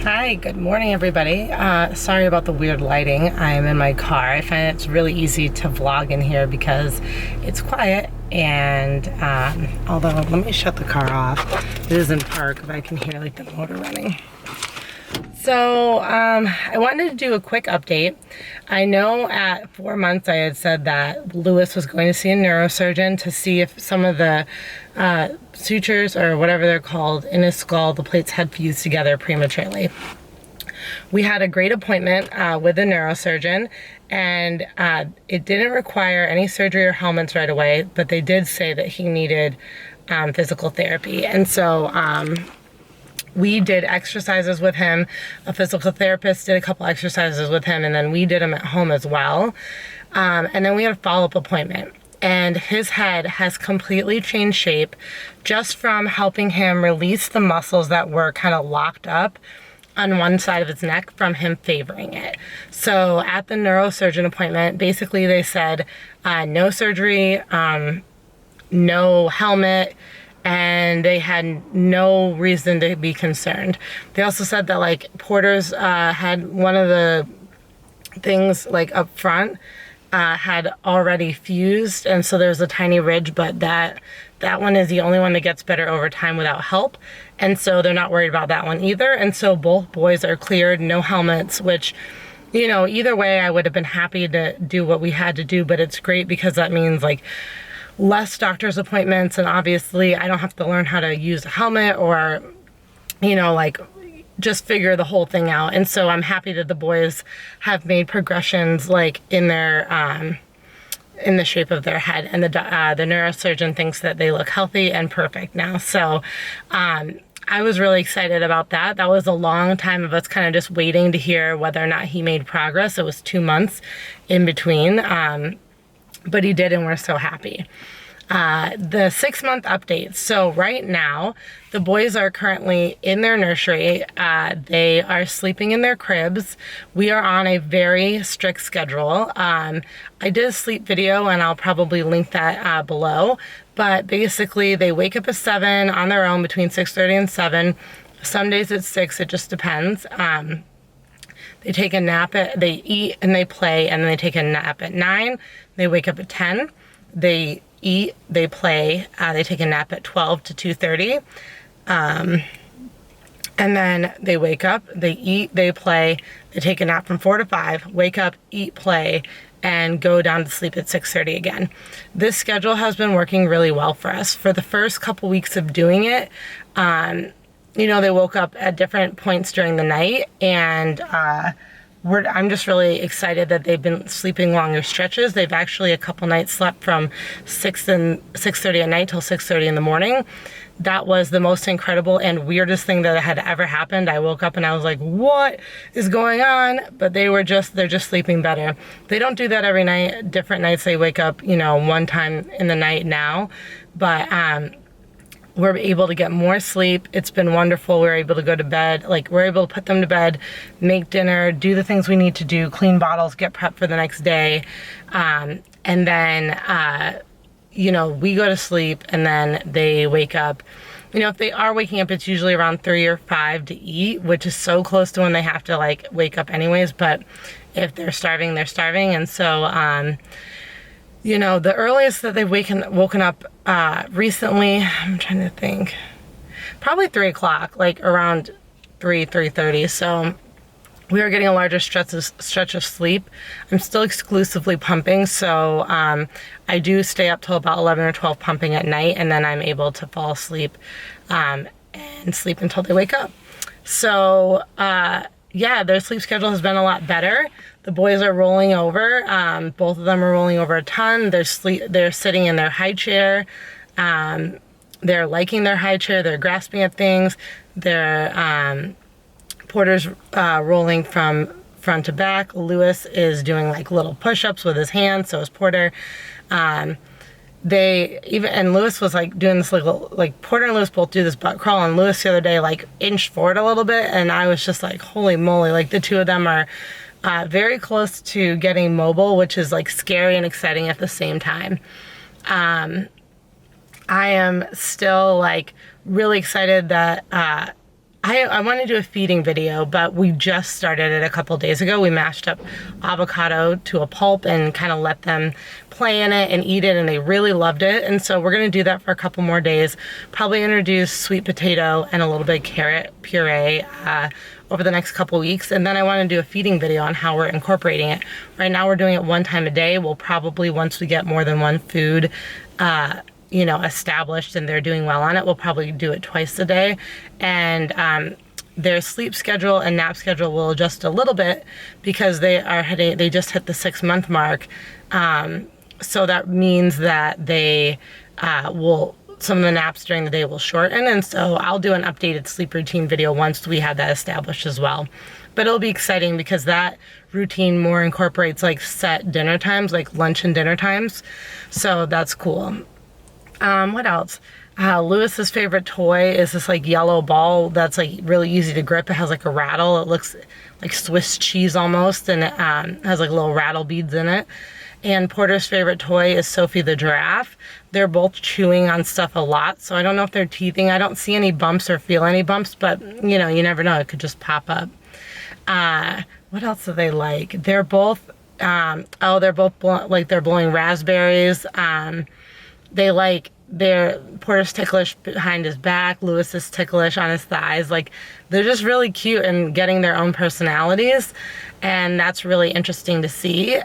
Hi, good morning everybody. Sorry about the weird lighting. I am in my car. I find it's really easy to vlog in here because it's quiet and although let me shut the car off. It is in park, but I can hear like the motor running. So I wanted to do a quick update. I know at 4 months I had said that Lewis was going to see a neurosurgeon to see if some of the sutures or whatever they're called in his skull, the plates had fused together prematurely. We had a great appointment with a neurosurgeon, and it didn't require any surgery or helmets right away, but they did say that he needed physical therapy. And so we did exercises with him. A physical therapist did a couple exercises with him, and then we did them at home as well. And then we had a follow-up appointment. And his head has completely changed shape just from helping him release the muscles that were kind of locked up on one side of his neck from him favoring it. So at the neurosurgeon appointment, basically they said no surgery, no helmet, and they had no reason to be concerned. They also said that like Porter's had one of the things like up front had already fused, and so there's a tiny ridge, but that one is the only one that gets better over time without help, and so they're not worried about that one either. And so both boys are cleared, no helmets, which, you know, either way I would have been happy to do what we had to do, but it's great because that means like less doctor's appointments, and obviously I don't have to learn how to use a helmet or, you know, like just figure the whole thing out. And so I'm happy that the boys have made progressions like in their in the shape of their head, and the neurosurgeon thinks that they look healthy and perfect now. So I was really excited about that. That was a long time of us kind of just waiting to hear whether or not he made progress. It was 2 months in between, but he did, and we're so happy. The 6-month update. So right now, the boys are currently in their nursery. They are sleeping in their cribs. We are on a very strict schedule. I did a sleep video, and I'll probably link that below. But basically, they wake up at 7 on their own between 6:30 and 7. Some days it's 6. It just depends. They take a nap, they eat and they play, and then they take a nap at 9. They wake up at 10. They eat, they play, they take a nap at 12 to 2:30. And then they wake up, they eat, they play, they take a nap from 4 to 5, wake up, eat, play, and go down to sleep at 6:30 again. This schedule has been working really well for us. For the first couple weeks of doing it, you know, they woke up at different points during the night, and I'm just really excited that they've been sleeping longer stretches. They've actually a couple nights slept from 6:30 at night till 6:30 in the morning. That was the most incredible and weirdest thing that had ever happened. I woke up and I was like, what is going on? But they're just sleeping better. They don't do that every night. Different nights they wake up, you know, one time in the night now. But we're able to get more sleep. It's been wonderful. We're able to go to bed. Like, we're able to put them to bed, make dinner, do the things we need to do, clean bottles, get prepped for the next day. And then, you know, we go to sleep, and then they wake up. You know, if they are waking up, it's usually around 3 or 5 to eat, which is so close to when they have to, like, wake up anyways. But if they're starving, they're starving. And so, you know, the earliest that they've woken up recently, I'm trying to think, probably 3 o'clock, like around 3:30. So we are getting a larger stretch of sleep. I'm still exclusively pumping, so I do stay up till about 11 or 12 pumping at night, and then I'm able to fall asleep and sleep until they wake up. So yeah, their sleep schedule has been a lot better. The boys are rolling over. Both of them are rolling over a ton. They're sitting in their high chair. They're liking their high chair. They're grasping at things. Porter's rolling from front to back. Lewis is doing like little push-ups with his hands. So is Porter. And Lewis was like doing this like Porter and Lewis both do this butt crawl, and Lewis the other day like inched forward a little bit, and I was just like, holy moly, like the two of them are very close to getting mobile, which is like scary and exciting at the same time. I am still like really excited that I want to do a feeding video, but we just started it a couple days ago. We mashed up avocado to a pulp and kind of let them play in it and eat it, and they really loved it. And so we're going to do that for a couple more days. Probably introduce sweet potato and a little bit of carrot puree over the next couple weeks. And then I want to do a feeding video on how we're incorporating it. Right now we're doing it 1 time a day. We'll probably, once we get more than one food you know, established and they're doing well on it, we'll probably do it twice a day. And their sleep schedule and nap schedule will adjust a little bit because they just hit the 6-month mark. So that means that they some of the naps during the day will shorten. And so I'll do an updated sleep routine video once we have that established as well. But it'll be exciting because that routine more incorporates like set dinner times, like lunch and dinner times. So that's cool. What else? Lewis's favorite toy is this like yellow ball that's like really easy to grip. It has like a rattle. It looks like Swiss cheese almost, and it has like little rattle beads in it. And Porter's favorite toy is Sophie the giraffe. They're both chewing on stuff a lot, so I don't know if they're teething. I don't see any bumps or feel any bumps, but you know, you never know. It could just pop up. What else do they like? They're both, they're blowing raspberries. Porter's ticklish behind his back, Lewis is ticklish on his thighs. Like, they're just really cute and getting their own personalities, and that's really interesting to see.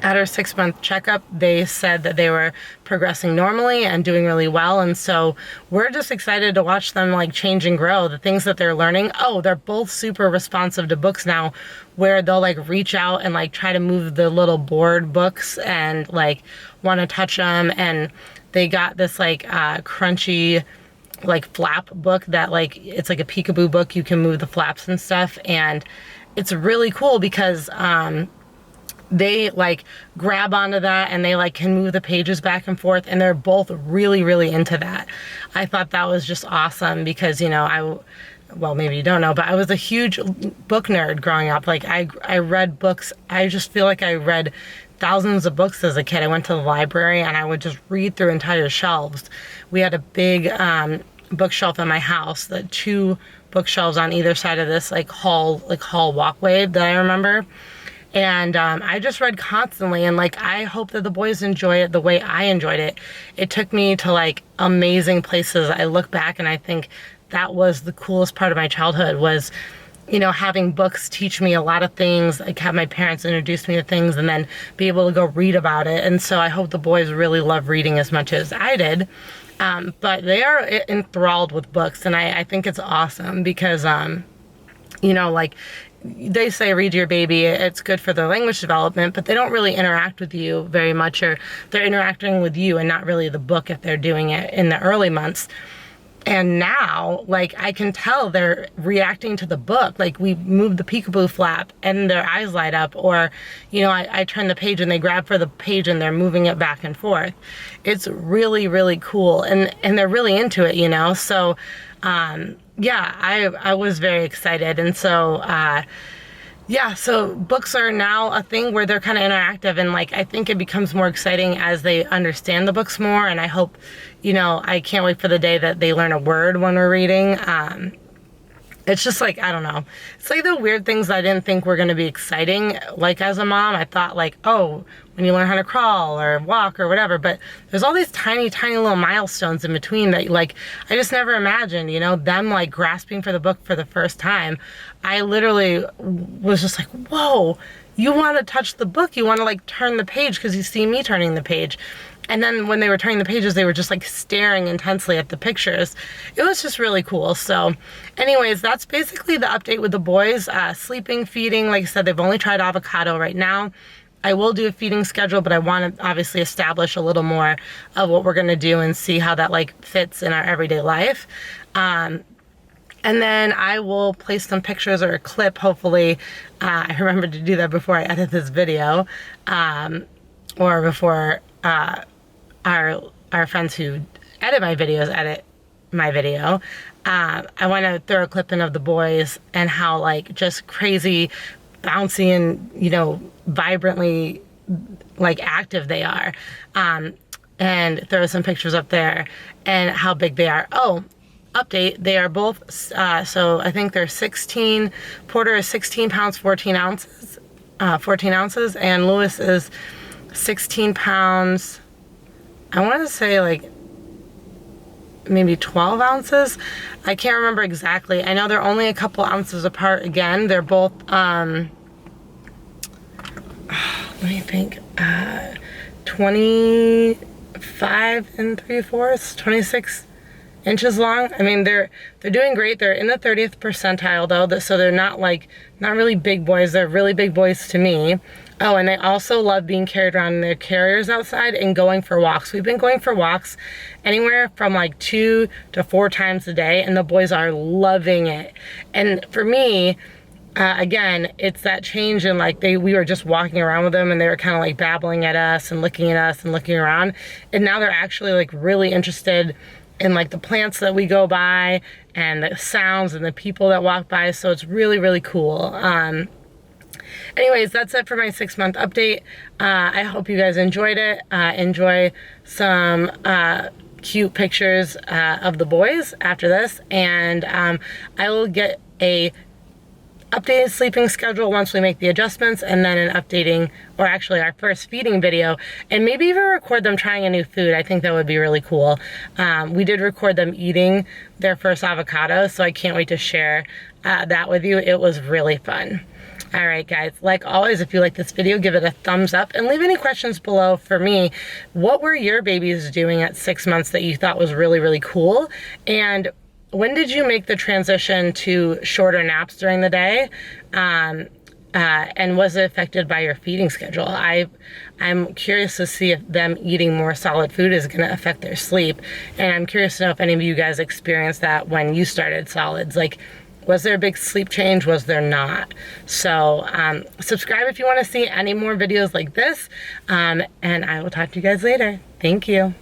At our 6-month checkup, they said that they were progressing normally and doing really well, and so we're just excited to watch them like change and grow. The things that they're learning, they're both super responsive to books now, where they'll like reach out and like try to move the little board books and like want to touch them. And they got this like crunchy like flap book that like, it's like a peekaboo book. You can move the flaps and stuff, and it's really cool because they like grab onto that and they like can move the pages back and forth, and they're both really, really into that. I thought that was just awesome because, you know, well, maybe you don't know, but I was a huge book nerd growing up. Like I read books. I just feel like I read thousands of books as a kid. I went to the library and I would just read through entire shelves. We had a big bookshelf in my house, the 2 bookshelves on either side of this like hall walkway that I remember. And I just read constantly, and like I hope that the boys enjoy it the way I enjoyed it. It took me to like amazing places. I look back and I think that was the coolest part of my childhood, was, you know, having books teach me a lot of things, like have my parents introduce me to things and then be able to go read about it. And so I hope the boys really love reading as much as I did. But they are enthralled with books, and I think it's awesome because, you know, like they say read to your baby, it's good for their language development, but they don't really interact with you very much, or they're interacting with you and not really the book if they're doing it in the early months. And now, like, I can tell they're reacting to the book. Like, we move the peekaboo flap and their eyes light up, or, you know, I turn the page and they grab for the page and they're moving it back and forth. It's really, really cool. And they're really into it, you know? So, yeah, I was very excited. And so, yeah, so books are now a thing where they're kind of interactive, and like I think it becomes more exciting as they understand the books more. And I hope, you know, I can't wait for the day that they learn a word when we're reading. It's just like, I don't know. It's like the weird things I didn't think were going to be exciting. Like as a mom, I thought like, oh, when you learn how to crawl or walk or whatever, but there's all these tiny, tiny little milestones in between that like, I just never imagined, you know, them like grasping for the book for the first time. I literally was just like, whoa, you want to touch the book. You want to like turn the page because you see me turning the page. And then when they were turning the pages, they were just like staring intensely at the pictures. It was just really cool. So anyways, that's basically the update with the boys. Sleeping, feeding, like I said, they've only tried avocado right now. I will do a feeding schedule, but I want to obviously establish a little more of what we're going to do and see how that like fits in our everyday life. And then I will place some pictures or a clip, hopefully. I remembered to do that before I edit this video, or before our friends who edit my videos edit my video. I want to throw a clip in of the boys and how like just crazy, bouncy, and, you know, vibrantly like active they are, and throw some pictures up there and how big they are. Oh, update, they are both, so I think they're 16, Porter is 16 pounds, 14 ounces, and Lewis is 16 pounds, I want to say like maybe 12 ounces. I can't remember exactly. I know they're only a couple ounces apart again. They're both, let me think, 25 and 3/4, 26 inches long. I mean, they're doing great. They're in the 30th percentile though, so they're not really big boys. They're really big boys to me. Oh, and they also love being carried around in their carriers outside and going for walks. We've been going for walks anywhere from like 2 to 4 times a day, and the boys are loving it. And for me, again, it's that change in like we were just walking around with them and they were kind of like babbling at us and looking at us and looking around. And now they're actually like really interested in like the plants that we go by and the sounds and the people that walk by. So it's really, really cool. Anyways, that's it for my 6-month update. I hope you guys enjoyed it. Enjoy some cute pictures of the boys after this. And I will get a updated sleeping schedule once we make the adjustments, and then an updating, or actually our first feeding video, and maybe even record them trying a new food. I think that would be really cool. We did record them eating their first avocado, so I can't wait to share that with you. It was really fun. All right, guys, like always, if you like this video, give it a thumbs up and leave any questions below for me. What were your babies doing at 6 months that you thought was really, really cool? And when did you make the transition to shorter naps during the day? And was it affected by your feeding schedule? I'm curious to see if them eating more solid food is gonna affect their sleep. And I'm curious to know if any of you guys experienced that when you started solids. Like, was there a big sleep change? Was there not? So subscribe if you wanna see any more videos like this. And I will talk to you guys later. Thank you.